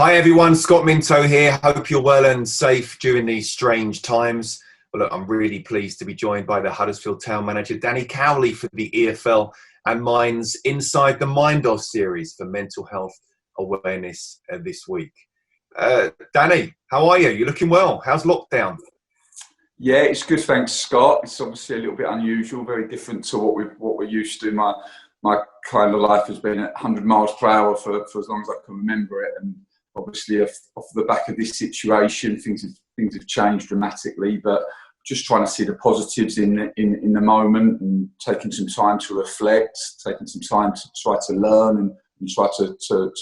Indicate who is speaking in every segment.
Speaker 1: Hi everyone, Scott Minto here. Hope you're well and safe during these strange times. Well, look, I'm really pleased to be joined by the Huddersfield Town manager, Danny Cowley, for the EFL and Mind's Inside the Mind Of series for mental health awareness this week. Danny, how are you? You're looking well. How's lockdown?
Speaker 2: Yeah, it's good, thanks, Scott. It's obviously a little bit unusual, very different to what we're used to. My kind of life has been at 100 miles per hour for as long as I can remember it, and obviously off the back of this situation, things have changed dramatically. But just trying to see the positives in the moment, and taking some time to reflect, taking some time to try to learn and try to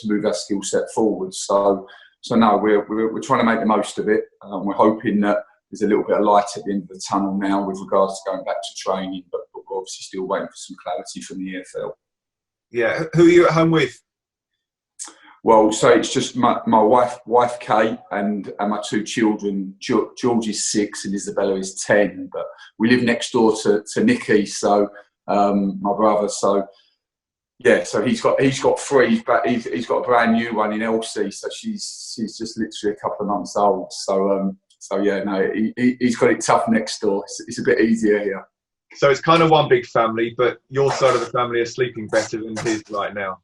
Speaker 2: move our skill set forward. So no, we're trying to make the most of it. We're hoping that there's a little bit of light at the end of the tunnel now with regards to going back to training, but we're obviously still waiting for some clarity from the AFL.
Speaker 1: Yeah, who are you at home with?
Speaker 2: Well, so it's just my wife Kate, and my two children. George is 6 and Isabella is 10. But we live next door to Nicky, so my brother. So yeah, so he's got 3, but he's got a brand new one in Elsie. So she's just literally a couple of months old. So yeah, no, he's got it tough next door. It's a bit easier here.
Speaker 1: So it's kind of one big family, but your side of the family are sleeping better than his right now.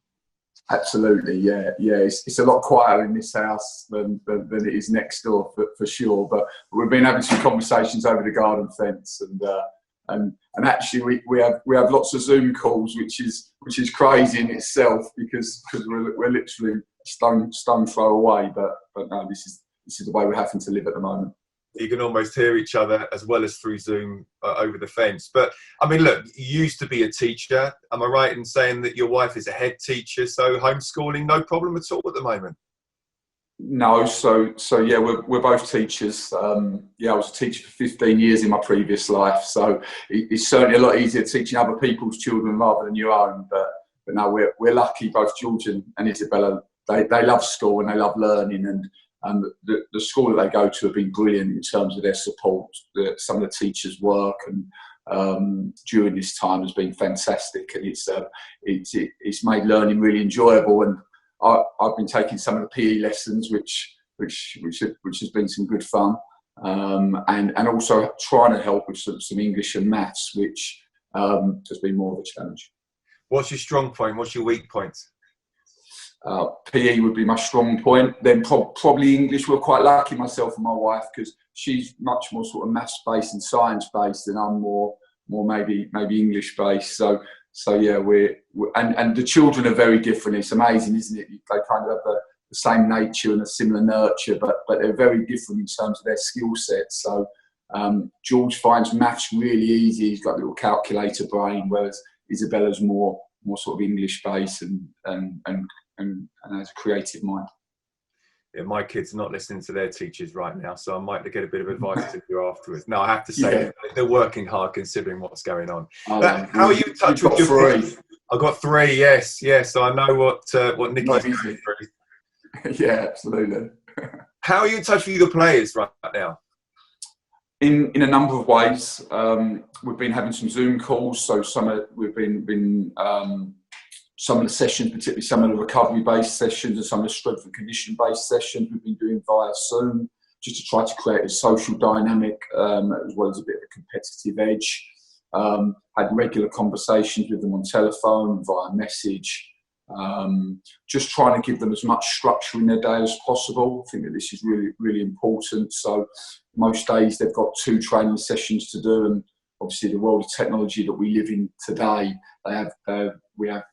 Speaker 2: Absolutely, yeah. It's a lot quieter in this house than it is next door for sure. But we've been having some conversations over the garden fence, and actually we have lots of Zoom calls, which is crazy in itself because we're literally stone throw away. But no, this is the way we're having to live at the moment.
Speaker 1: You can almost hear each other as well as through Zoom over the fence. But I mean, look, you used to be a teacher. Am I right in saying that your wife is a head teacher? So homeschooling, no problem at all at the moment?
Speaker 2: No, so yeah, we're both teachers. Yeah, I was a teacher for 15 years in my previous life. So it's certainly a lot easier teaching other people's children rather than your own. But no, we're lucky, both George and Isabella. They love school and they love learning, and the school that they go to have been brilliant in terms of their support. Some of the teachers' work and during this time has been fantastic, and it's made learning really enjoyable. And I've been taking some of the PE lessons, which has been some good fun, and also trying to help with some English and maths, which has been more of a challenge.
Speaker 1: What's your strong point? What's your weak point?
Speaker 2: PE would be my strong point. Then probably English. We're quite lucky, myself and my wife, because she's much more sort of maths based and science based, and I'm more maybe English based. So yeah, and the children are very different. It's amazing, isn't it? They kind of have the same nature and a similar nurture, but they're very different in terms of their skill sets. So George finds maths really easy. He's got a little calculator brain, whereas Isabella's more sort of English based and has a creative mind.
Speaker 1: Yeah, my kids are not listening to their teachers right now, so I might get a bit of advice to you afterwards. No, I have to say, they're working hard considering what's going on. How are you in touch with your 3? I've got 3, yes. So I know what Nicky's going through.
Speaker 2: Yeah, absolutely.
Speaker 1: How are you in touch with the players right now?
Speaker 2: In a number of ways. We've been having some Zoom calls, so some of the sessions, particularly some of the recovery-based sessions and some of the strength and condition-based sessions we've been doing via Zoom, just to try to create a social dynamic as well as a bit of a competitive edge. Had regular conversations with them on telephone, via message, just trying to give them as much structure in their day as possible. I think that this is really, really important. So most days they've got 2 training sessions to do, and obviously the world of technology that we live in today, we have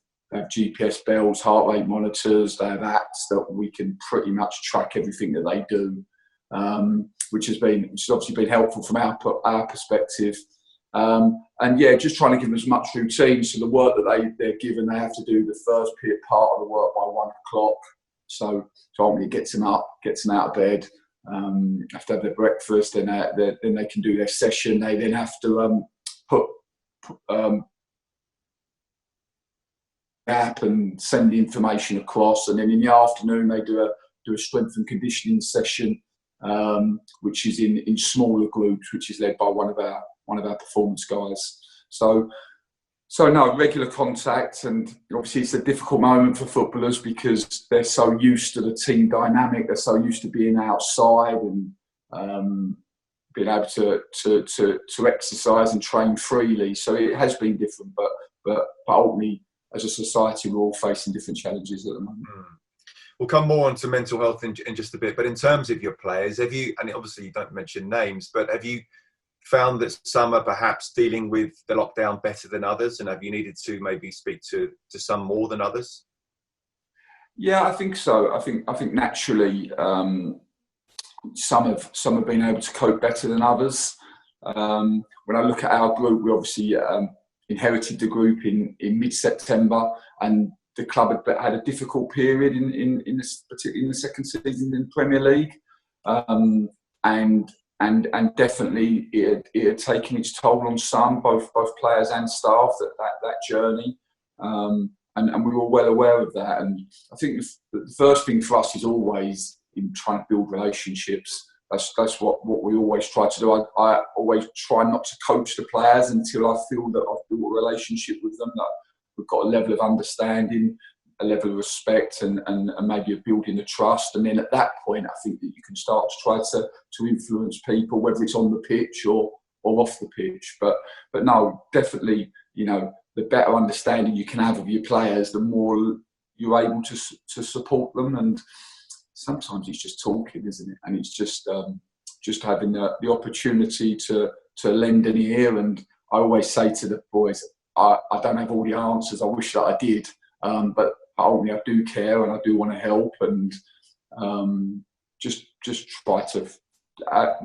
Speaker 2: GPS bells, heart rate monitors, they have apps that we can pretty much track everything that they do, which has obviously been helpful from our perspective. And yeah, just trying to give them as much routine. So the work that they're given, they have to do the first part of the work by 1 o'clock. So ultimately gets them up, gets them out of bed, have to have their breakfast, then they can do their session. They then have to put app and send the information across, and then in the afternoon they do a strength and conditioning session, which is in smaller groups, which is led by one of our performance guys. So So no, regular contact, and obviously it's a difficult moment for footballers because they're so used to the team dynamic, they're so used to being outside and being able to exercise and train freely. So it has been different, but ultimately, as a society, we're all facing different challenges at the moment.
Speaker 1: We'll come more on to mental health in just a bit, but in terms of your players, have you, and obviously you don't mention names, but have you found that some are perhaps dealing with the lockdown better than others, and have you needed to maybe speak to some more than others?
Speaker 2: Yeah, I think so. I think naturally some have been able to cope better than others. When I look at our group, we obviously inherited the group in mid-September, and the club had a difficult period particularly in the second season in the Premier League, and definitely it had taken its toll on some, both players and staff, that journey. And we were well aware of that. And I think the first thing for us is always in trying to build relationships. That's what we always try to do. I always try not to coach the players until I feel that I've built a relationship with them, that we've got a level of understanding, a level of respect, and maybe a building of trust. And then at that point, I think that you can start to try to influence people, whether it's on the pitch or off the pitch. But no, definitely, the better understanding you can have of your players, the more you're able to support them. And sometimes it's just talking, isn't it? And it's just having the opportunity to lend an ear. And I always say to the boys, I don't have all the answers. I wish that I did, but ultimately I do care and I do want to help, and just try to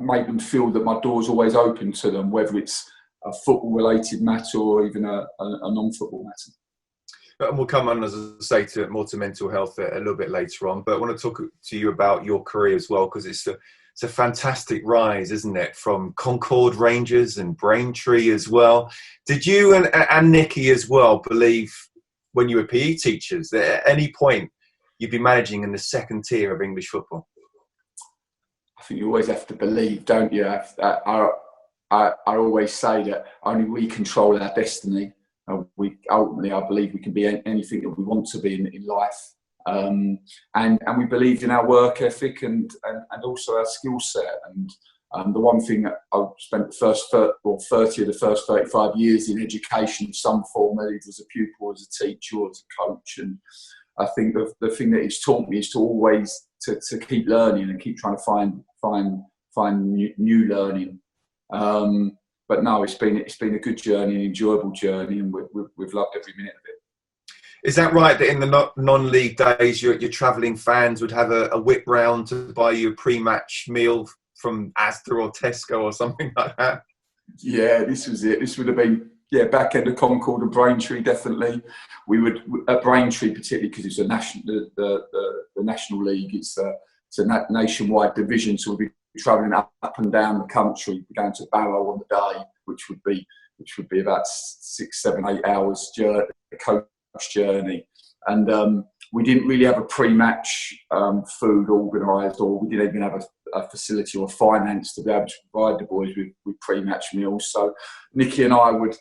Speaker 2: make them feel that my door's always open to them, whether it's a football-related matter or even a non-football matter.
Speaker 1: And we'll come on, as I say, more to mental health a little bit later on. But I want to talk to you about your career as well, because it's a fantastic rise, isn't it? From Concord Rangers and Braintree as well. Did you and Nicky as well believe, when you were PE teachers, that at any point you'd be managing in the second tier of English football?
Speaker 2: I think you always have to believe, don't you? I always say that only we control our destiny. We ultimately, I believe, we can be anything that we want to be in life, and we believed in our work ethic and also our skill set. And the one thing that I spent the first 30 of the first 35 years in education, some form, either as a pupil, as a teacher, or as a coach. And I think the thing that it's taught me is to always to keep learning and keep trying to find new learning. But no, it's been a good journey, an enjoyable journey, and we've loved every minute of it.
Speaker 1: Is that right, that in the non-league days, your travelling fans would have a whip round to buy you a pre-match meal from Asda or Tesco or something like that?
Speaker 2: Yeah, this was it. This would have been back end of Concord and Braintree, definitely. We would at Braintree, particularly because it's a national the National League. It's a nationwide division, so we'd be travelling up and down the country, going to Barrow on the day, which would be about 6, 7, 8 hours journey, coach journey. And we didn't really have a pre-match food organised, or we didn't even have a facility or finance to be able to provide the boys with pre-match meals. So Nicky and I would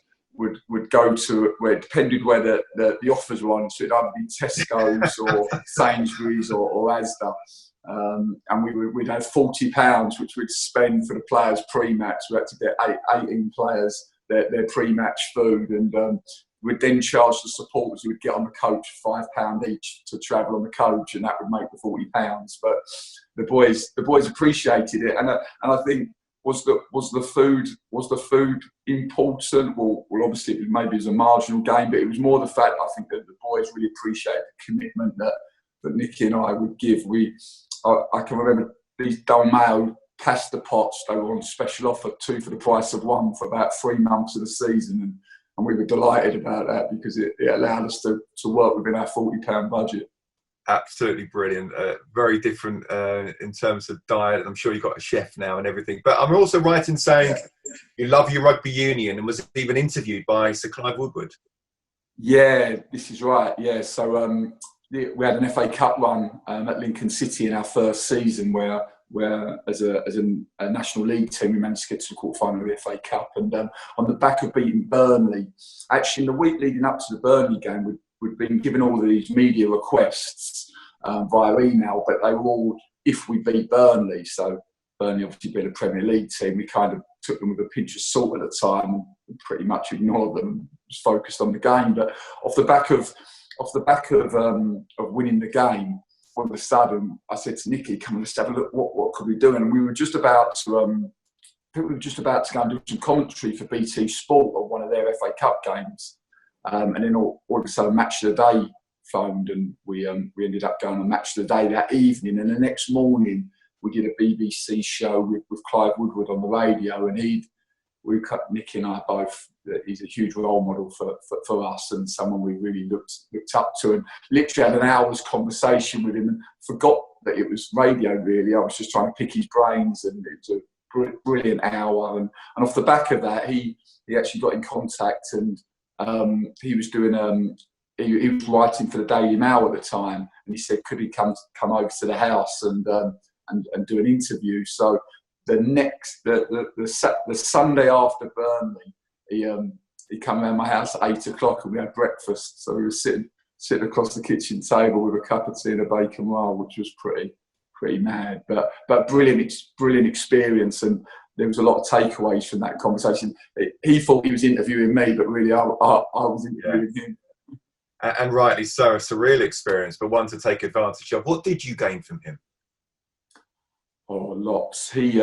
Speaker 2: go to where it depended where the offers were on. So it'd either be Tesco's or Sainsbury's or Asda. And we'd have £40, which we'd spend for the players' pre-match. We had to get 18 players their pre-match food, and we'd then charge the supporters who would get on the coach £5 each to travel on the coach, and that would make the £40. But the boys appreciated it, and I think was the food important? Well, obviously maybe it was a marginal gain, but it was more the fact I think that the boys really appreciated the commitment that Nicky and I would give. I can remember these Dull Mayo pasta pots. They were on special offer, 2 for the price of 1 for about 3 months of the season, and we were delighted about that because it allowed us to work within our £40 budget.
Speaker 1: Absolutely brilliant. Very different in terms of diet. I'm sure you've got a chef now and everything. But I'm also right in saying you love your rugby union and was even interviewed by Sir Clive Woodward.
Speaker 2: Yeah, this is right. Yeah, so we had an FA Cup run at Lincoln City in our first season where where as a National League team, we managed to get to the quarter-final of the FA Cup. And on the back of beating Burnley, actually in the week leading up to the Burnley game, we'd been given all of these media requests via email, but they were all if we beat Burnley. So Burnley obviously being a Premier League team, we kind of took them with a pinch of salt at the time and pretty much ignored them, just focused on the game. But off the back of winning the game, all of a sudden I said to Nicky, "Come on, let's have a look. What could we do?" And we were just about to, I think we were just about to go and do some commentary for BT Sport on one of their FA Cup games, and then all of a sudden Match of the Day phoned, and we ended up going on Match of the Day that evening. And the next morning we did a BBC show with Clive Woodward on the radio, and Nicky and I both, he's a huge role model for us and someone we really looked up to, and literally had an hour's conversation with him and forgot that it was radio really. I was just trying to pick his brains, and it was a brilliant hour. And off the back of that, he actually got in contact, and he was doing he was writing for the Daily Mail at the time, and he said, could he come over to the house and do an interview. So the Sunday after Burnley, he came around my house at 8 o'clock and we had breakfast. So we were sitting across the kitchen table with a cup of tea and a bacon roll, which was pretty mad, but brilliant experience. And there was a lot of takeaways from that conversation. He thought he was interviewing me, but really I was interviewing him.
Speaker 1: And rightly so, a surreal experience, but one to take advantage of. What did you gain from him?
Speaker 2: Oh, lots. He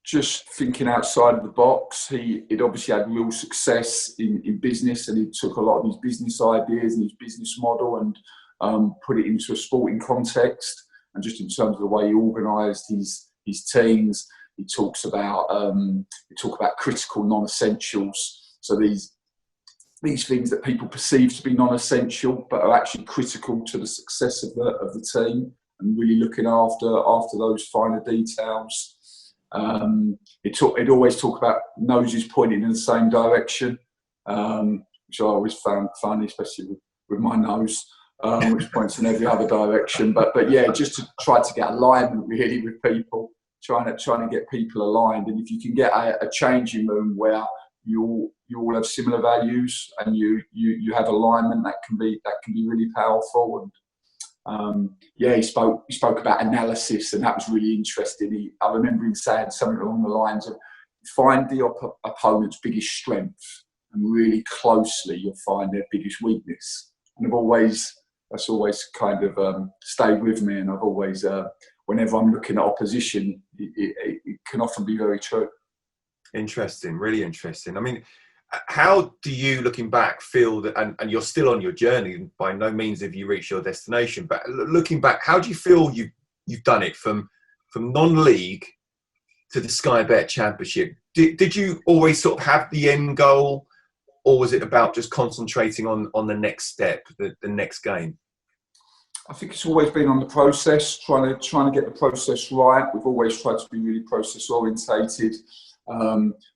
Speaker 2: just thinking outside of the box. He'd obviously had real success in business, and he took a lot of his business ideas and his business model and put it into a sporting context. And just in terms of the way he organised his teams, he talks about critical non-essentials. So these things that people perceive to be non-essential, but are actually critical to the success of the team, and really looking after those finer details. He'd always talk about noses pointing in the same direction, which I always found funny, especially with my nose, which points in every other direction. But yeah, just to try to get alignment really with people, trying to get people aligned. And if you can get a changing room where you all have similar values and you have alignment, that can be really powerful. And he spoke about analysis, and that was really interesting. I remember him saying something along the lines of, find the opponent's biggest strength, and really closely you'll find their biggest weakness. And that's always kind of stayed with me, and I've always, whenever I'm looking at opposition, it can often be very true.
Speaker 1: Interesting, really interesting. I mean, how do you, looking back, feel that, and you're still on your journey, by no means have you reached your destination, but looking back, how do you feel you've done it from non-league to the Sky Bet Championship? Did you always sort of have the end goal, or was it about just concentrating on the next step, the next game?
Speaker 2: I think it's always been on the process, trying to get the process right. We've always tried to be really process orientated.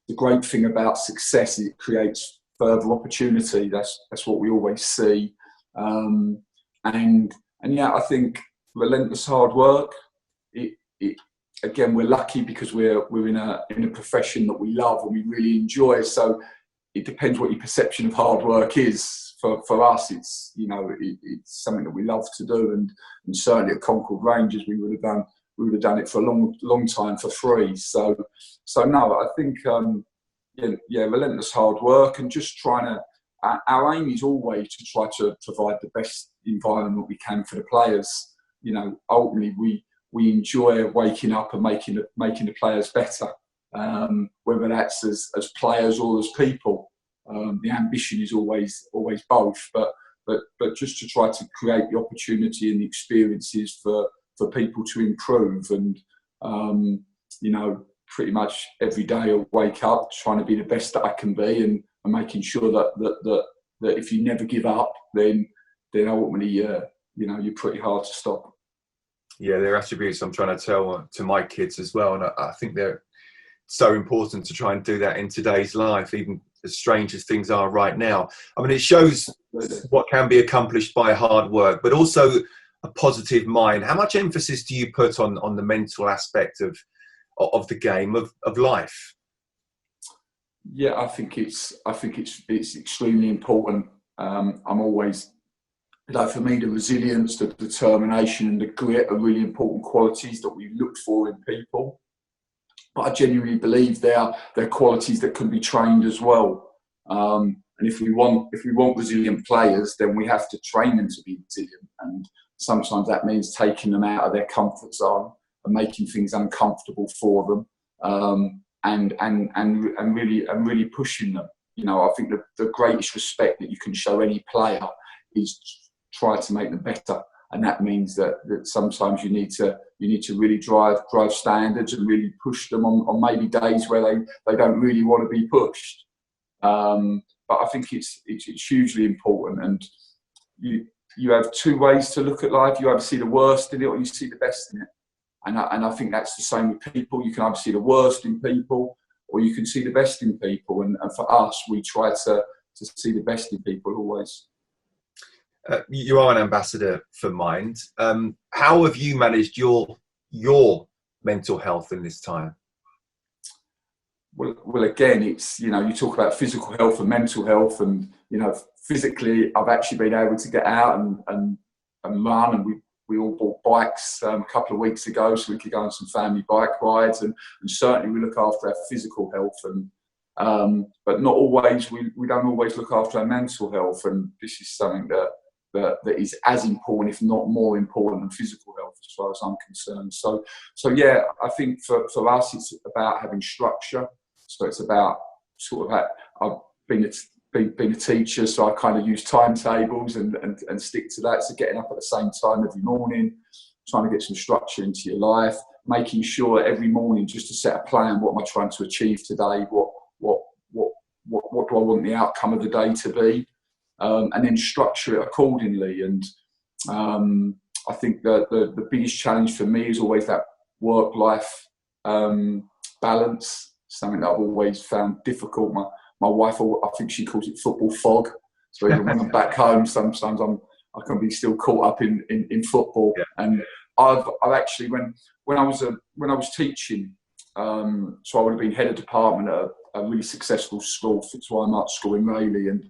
Speaker 2: The great thing about success is it creates further opportunity. That's what we always see. And yeah, I think relentless hard work. Again, we're lucky because we're in a profession that we love and we really enjoy. So it depends what your perception of hard work is. For us, it's it's something that we love to do, and certainly at Concord Rangers we would have done it for a long time for free. So no, I think relentless hard work, and just trying to. Our aim is always to try to provide the best environment we can for the players. Ultimately we enjoy waking up and making the players better, whether that's as players or as people. The ambition is always both, but just to try to create the opportunity and the experiences for people to improve. And pretty much every day I wake up trying to be the best that I can be, and making sure that if you never give up, then ultimately you're pretty hard to stop.
Speaker 1: Yeah, they're attributes I'm trying to tell to my kids as well, and I think they're so important to try and do that in today's life, even as strange as things are right now. I mean, it shows what can be accomplished by hard work, but also a positive mind. How much emphasis do you put on the mental aspect of the game of life?
Speaker 2: Yeah, I think it's extremely important. I'm always, for me, the resilience, the determination, and the grit are really important qualities that we look for in people. But I genuinely believe they're qualities that can be trained as well. And if we want resilient players, then we have to train them to be resilient. And sometimes that means taking them out of their comfort zone and making things uncomfortable for them, and really pushing them. I think the greatest respect that you can show any player is try to make them better. And that means that sometimes you need to really drive standards and really push them on maybe days where they don't really want to be pushed. But I think it's hugely important. And you have two ways to look at life. You either see the worst in it or you see the best in it. And I think that's the same with people. You can either see the worst in people or you can see the best in people. And for us, we try to see the best in people always.
Speaker 1: You are an ambassador for Mind. How have you managed your mental health in this time?
Speaker 2: Well, again, it's, you talk about physical health and mental health, and, physically, I've actually been able to get out and run, and we all bought bikes a couple of weeks ago so we could go on some family bike rides, and certainly we look after our physical health, and but not always, we don't always look after our mental health, and this is something that is as important, if not more important, than physical health as far as I'm concerned. So yeah, I think for us, it's about having structure. So it's about I've been a teacher, so I kind of use timetables and stick to that. So getting up at the same time every morning, trying to get some structure into your life, making sure every morning just to set a plan. What am I trying to achieve today? What do I want the outcome of the day to be? And then structure it accordingly. And I think that the biggest challenge for me is always that work-life balance, something that I've always found difficult. My wife, I think she calls it football fog. So even when I'm back home, sometimes I can be still caught up in football. Yeah. And I've actually, when I was teaching, so I would have been head of department at a really successful school, Fitzroy Art School in Rayleigh, and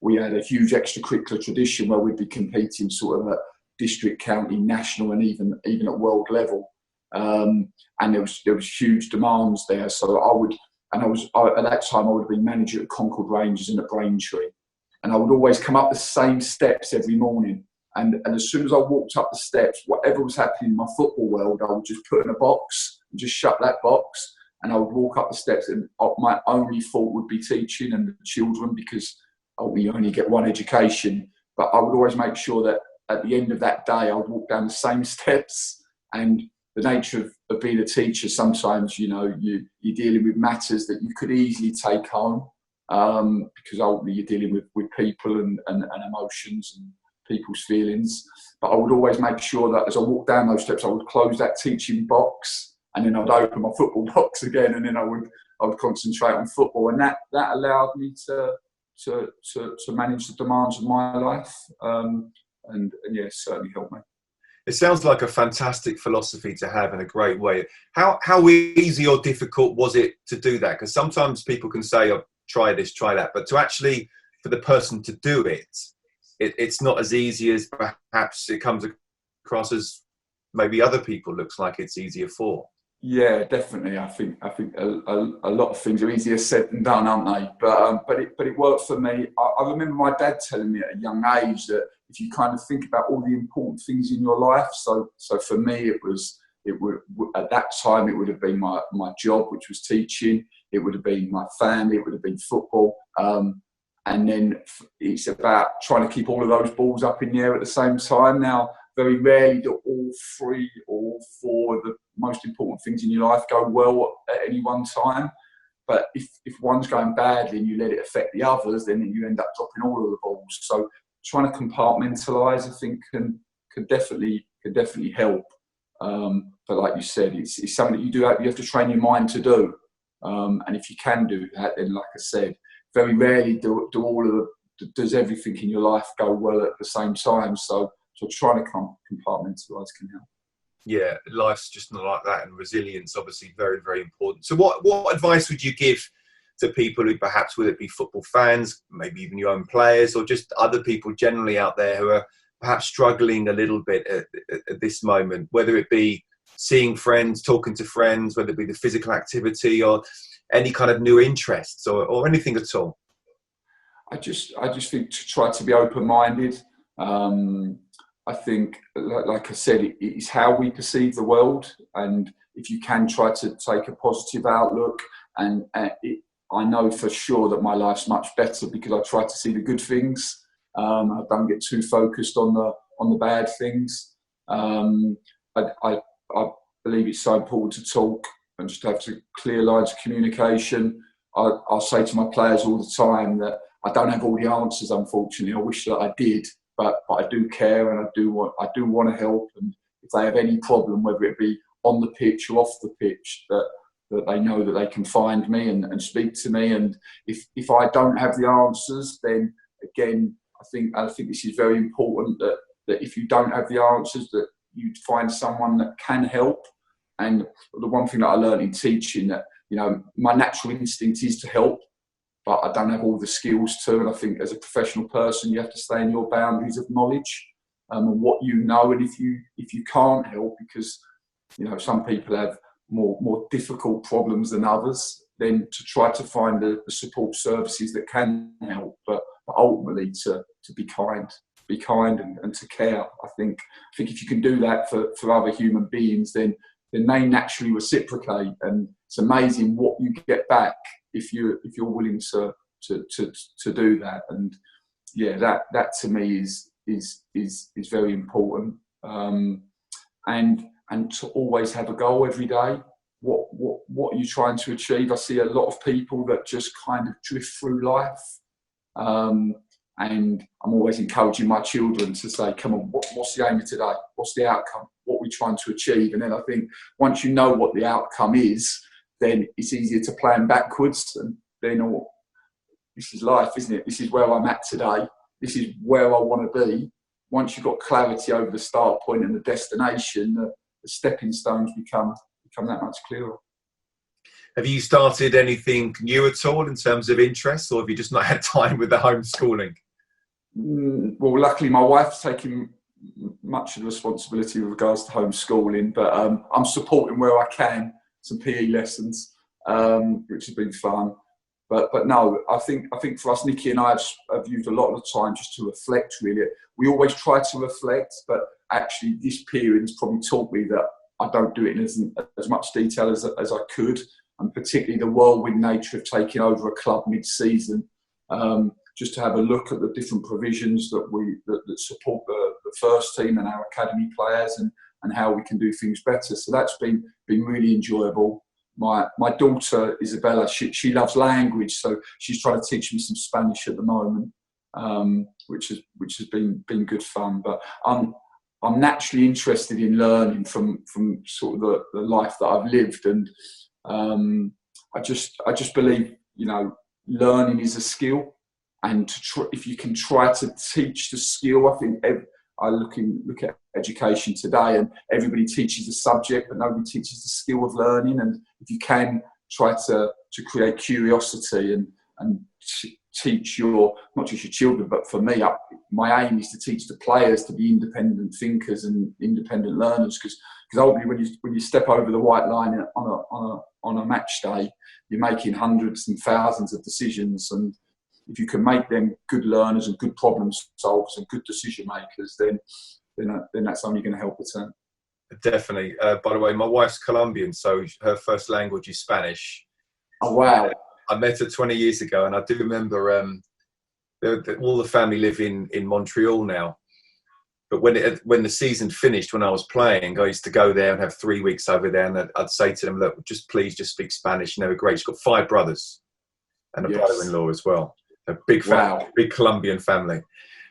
Speaker 2: we had a huge extracurricular tradition where we'd be competing sort of at district, county, national, and even at world level. And there was huge demands there. So at that time I would have been manager at Concord Rangers and at Braintree, and I would always come up the same steps every morning. And as soon as I walked up the steps, whatever was happening in my football world, I would just put in a box and just shut that box. And I would walk up the steps, and my only thought would be teaching and the children, because you only get one education. But I would always make sure that at the end of that day, I would walk down the same steps. And the nature of being a teacher, sometimes, you're dealing with matters that you could easily take home, because ultimately you're dealing with people and emotions and people's feelings. But I would always make sure that as I walked down those steps, I would close that teaching box, and then I'd open my football box again, and then I would concentrate on football, and that allowed me to manage the demands of my life, and yeah, it certainly helped me.
Speaker 1: It sounds like a fantastic philosophy to have in a great way. How easy or difficult was it to do that? Because sometimes people can say, "Oh, try this, try that," but to actually, for the person to do it's not as easy as perhaps it comes across as maybe other people looks like it's easier for.
Speaker 2: Yeah, definitely. I think a lot of things are easier said than done, aren't they? But it worked for me. I remember my dad telling me at a young age that if you kind of think about all the important things in your life, so for me it would at that time it would have been my job, which was teaching. It would have been my family. It would have been football. And then it's about trying to keep all of those balls up in the air at the same time. Now, very rarely do all three or all four of the most important things in your life go well at any one time. But if one's going badly and you let it affect the others, then you end up dropping all of the balls. So trying to compartmentalise, I think, can definitely help. But like you said, it's something that you have to train your mind to do. And if you can do that, then like I said, very rarely does everything in your life go well at the same time. So trying to compartmentalise can help.
Speaker 1: Yeah, life's just not like that, and resilience obviously very, very important. So what advice would you give to people who perhaps, whether it be football fans, maybe even your own players, or just other people generally out there who are perhaps struggling a little bit at this moment, whether it be seeing friends, talking to friends, whether it be the physical activity or any kind of new interests or anything at all?
Speaker 2: I just think to try to be open-minded. I think, like I said, it's how we perceive the world, and if you can try to take a positive outlook, and I know for sure that my life's much better because I try to see the good things. I don't get too focused on the bad things. I believe it's so important to talk and just have clear lines of communication. I'll say to my players all the time that I don't have all the answers, unfortunately. I wish that I did, but I do care, and I do want to help. And if they have any problem, whether it be on the pitch or off the pitch, that they know that they can find me and speak to me. And if I don't have the answers, then again, I think this is very important that if you don't have the answers, that you find someone that can help. And the one thing that I learned in teaching, that my natural instinct is to help, but I don't have all the skills to. And I think as a professional person, you have to stay in your boundaries of knowledge and what you know. And if you can't help, because some people have more difficult problems than others, then to try to find the support services that can help, but ultimately to be kind and to care. I think if you can do that for other human beings, then they naturally reciprocate, and it's amazing what you get back if you're willing to do that. And yeah, that to me is very important. And to always have a goal every day. What are you trying to achieve? I see a lot of people that just kind of drift through life. And I'm always encouraging my children to say, come on, what's the aim of today? What's the outcome? What are we trying to achieve? And then I think once you know what the outcome is, then it's easier to plan backwards. And then, this is life, isn't it? This is where I'm at today. This is where I want to be. Once you've got clarity over the start point and the destination, the stepping stones become that much clearer.
Speaker 1: Have you started anything new at all in terms of interests, or have you just not had time with the homeschooling?
Speaker 2: Well, luckily my wife's taking much of the responsibility with regards to homeschooling, but I'm supporting where I can, some PE lessons, which has been fun. But no, I think for us, Nikki and I have used a lot of the time just to reflect, really. We always try to reflect, but actually this period has probably taught me that I don't do it in as much detail as I could, and particularly the whirlwind nature of taking over a club mid-season, just to have a look at the different provisions that support the first team and our academy players, and how we can do things better. So that's been really enjoyable. My daughter Isabella, she loves language, so she's trying to teach me some Spanish at the moment, which has been good fun. But I'm naturally interested in learning from sort of the life that I've lived, and I just believe learning is a skill, and if you can try to teach the skill, I think I look at education today, and everybody teaches a subject, but nobody teaches the skill of learning. And if you can try to create curiosity and teach not just your children, but for me, my aim is to teach the players to be independent thinkers and independent learners, because ultimately when you step over the white line on a match day, you're making hundreds and thousands of decisions, and if you can make them good learners and good problem solvers and good decision makers, then that's only going to help the team.
Speaker 1: Definitely. By the way, my wife's Colombian, so her first language is Spanish.
Speaker 2: Oh wow!
Speaker 1: I met her 20 years ago, and I do remember all the family live in Montreal now. But when the season finished, when I was playing, I used to go there and have 3 weeks over there, and I'd say to them, "Look, please just speak Spanish." And they were great. She's got 5 brothers and a brother-in-law as well. A big family, big Colombian family.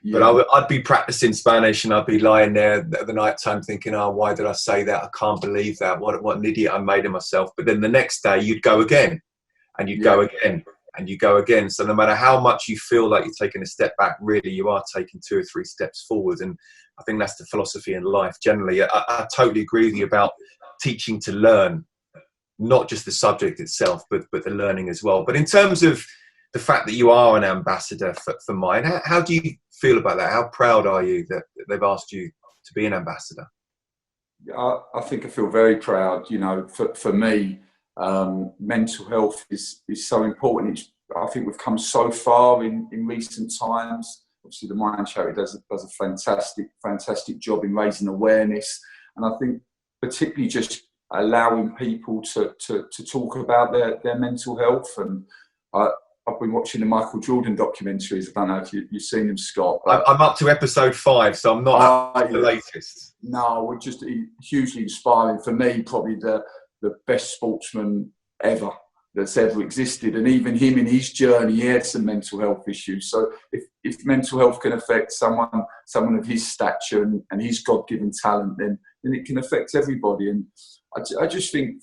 Speaker 1: Yeah. But I'd be practicing Spanish, and I'd be lying there at the night time thinking, "Oh, why did I say that? I can't believe that. What an idiot I made of myself." But then the next day, you'd go again. And you'd go again. and you go again. So no matter how much you feel like you're taking a step back, really you are taking 2 or 3 steps forward. And I think that's the philosophy in life generally. I totally agree with you about teaching to learn, not just the subject itself, but the learning as well. But in terms of the fact that you are an ambassador for Mind, how do you feel about that? How proud are you that they've asked you to be an ambassador?
Speaker 2: I think I feel very proud. You know, for me, mental health is so important. I think we've come so far in recent times. Obviously, the Mind Charity does a fantastic job in raising awareness, and I think particularly just allowing people to talk about their mental health. And I've been watching the Michael Jordan documentaries. I don't know if you've seen them, Scott.
Speaker 1: I'm up to episode 5, so I'm not up to the latest.
Speaker 2: No, we're just hugely inspiring. For me, probably the best sportsman ever that's ever existed. And even him in his journey, he had some mental health issues. So if mental health can affect someone of his stature and his God-given talent, then it can affect everybody. And I just think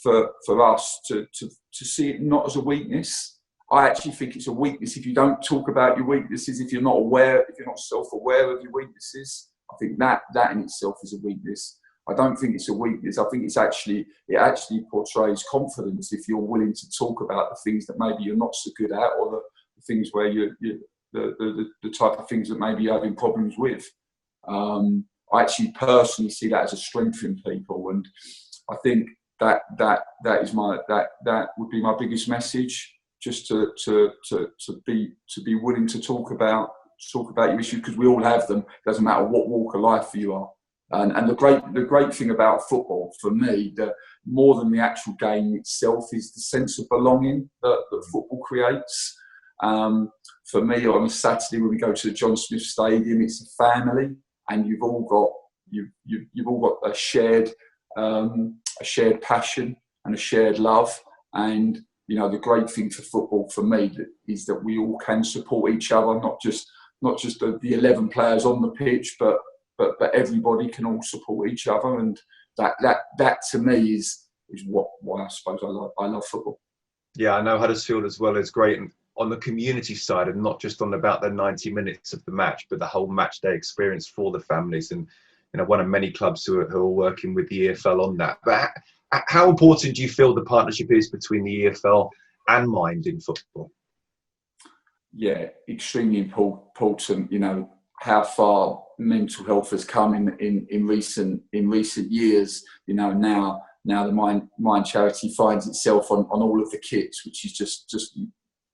Speaker 2: for us to see it not as a weakness. I actually think it's a weakness if you don't talk about your weaknesses, if you're not self-aware of your weaknesses. I think that in itself is a weakness. I don't think it's a weakness. I think it actually portrays confidence if you're willing to talk about the things that maybe you're not so good at, or the things where the type of things that maybe you're having problems with. I actually personally see that as a strength in people, and I think that would be my biggest message. Just to be willing to talk about your issues, because we all have them. It doesn't matter what walk of life you are. And the great thing about football, for me, more than the actual game itself, is the sense of belonging that football creates. For me, on a Saturday when we go to the John Smith Stadium, it's a family, and you've all got a shared passion and a shared love. And you know, the great thing for football for me is that we all can support each other, not just the 11 players on the pitch, but everybody can all support each other, and that to me is why I suppose I love football.
Speaker 1: Yeah, I know Huddersfield as well is great, and on the community side, and not just on about the 90 minutes of the match, but the whole match day experience for the families, and you know, one of many clubs who are working with the EFL on that. But how important do you feel the partnership is between the EFL and Mind in football? Yeah,
Speaker 2: extremely important. You know how far mental health has come in recent years. You know, now the Mind Charity finds itself on all of the kits, which is just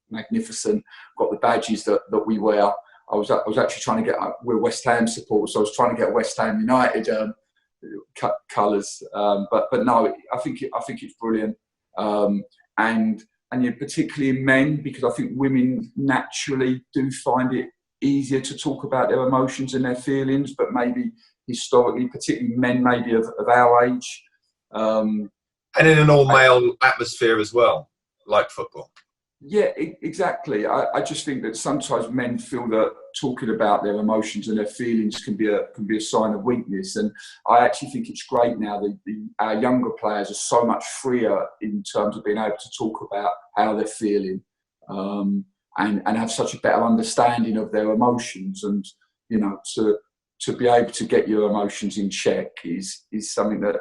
Speaker 2: magnificent. Got the badges that we wear. I was actually trying to get. We're West Ham supporters, so I was trying to get West Ham United colours, but no, I think it's brilliant, and yeah, particularly in men, because I think women naturally do find it easier to talk about their emotions and their feelings, but maybe historically, particularly men maybe of our age,
Speaker 1: and in an all-male atmosphere as well, like football.
Speaker 2: Yeah, exactly. I just think that sometimes men feel that talking about their emotions and their feelings can be a sign of weakness. And I actually think it's great now that our younger players are so much freer in terms of being able to talk about how they're feeling, and have such a better understanding of their emotions. And you know, to be able to get your emotions in check is something that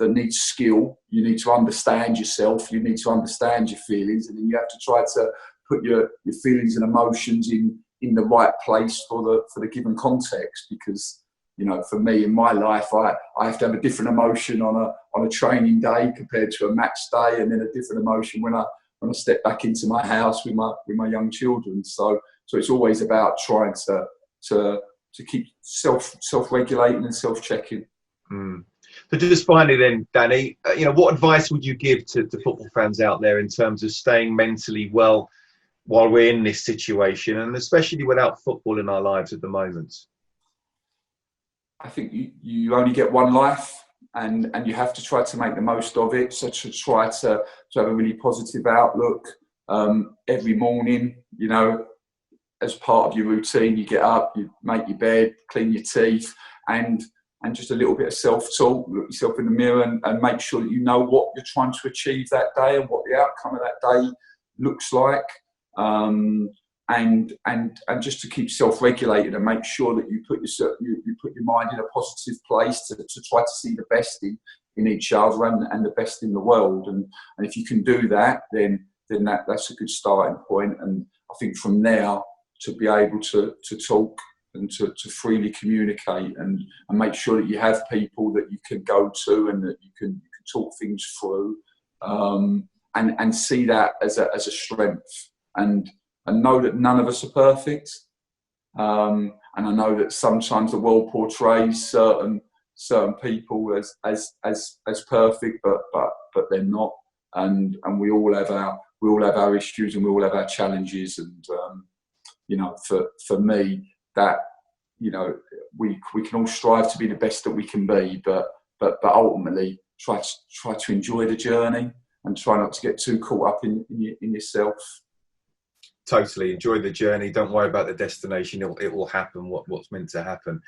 Speaker 2: needs skill. You need to understand yourself, you need to understand your feelings, and then you have to try to put your feelings and emotions in the right place for the given context. Because, you know, for me in my life, I have to have a different emotion on a training day compared to a match day, and then a different emotion when I step back into my house with my young children. So it's always about trying to keep self-regulating and self-checking.
Speaker 1: So just finally then, Danny, you know, what advice would you give to football fans out there in terms of staying mentally well while we're in this situation, and especially without football in our lives at the moment?
Speaker 2: I think you only get one life, and you have to try to make the most of it. So to try to have a really positive outlook every morning, you know, as part of your routine, you get up, you make your bed, clean your teeth, and just a little bit of self-talk, look yourself in the mirror and make sure that you know what you're trying to achieve that day and what the outcome of that day looks like, and just to keep self-regulated and make sure that you put your mind in a positive place to try to see the best in each other and the best in the world. And if you can do that, then that's a good starting point. And I think from there, to be able to talk and to freely communicate and make sure that you have people that you can go to and that you can talk things through, and see that as a strength, and know that none of us are perfect. And I know that sometimes the world portrays certain people as perfect, but they're not. And we all have our issues, and we all have our challenges. And for me, that we can all strive to be the best that we can be, but ultimately try to enjoy the journey and try not to get too caught up in yourself.
Speaker 1: Totally enjoy the journey. Don't worry about the destination. It will happen what's meant to happen.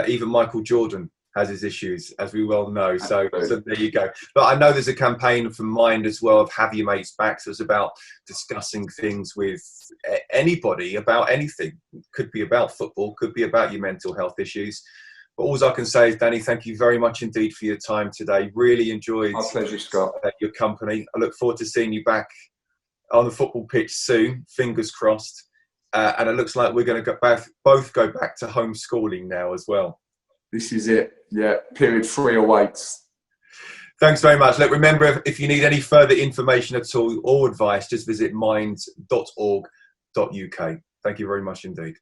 Speaker 1: Even Michael Jordan has his issues, as we well know. So there you go. But I know there's a campaign from Mind as well of Have Your Mates Back. So it's about discussing things with anybody about anything. Could be about football, could be about your mental health issues. But all I can say is, Danny, thank you very much indeed for your time today. Really enjoyed
Speaker 2: My pleasure, Scott.
Speaker 1: Your company. I look forward to seeing you back on the football pitch soon, fingers crossed. And it looks like we're going to both go back to homeschooling now as well.
Speaker 2: This is it. Yeah, period 3 awaits.
Speaker 1: Thanks very much. Look, remember, if you need any further information at all or advice, just visit mind.org.uk. Thank you very much indeed.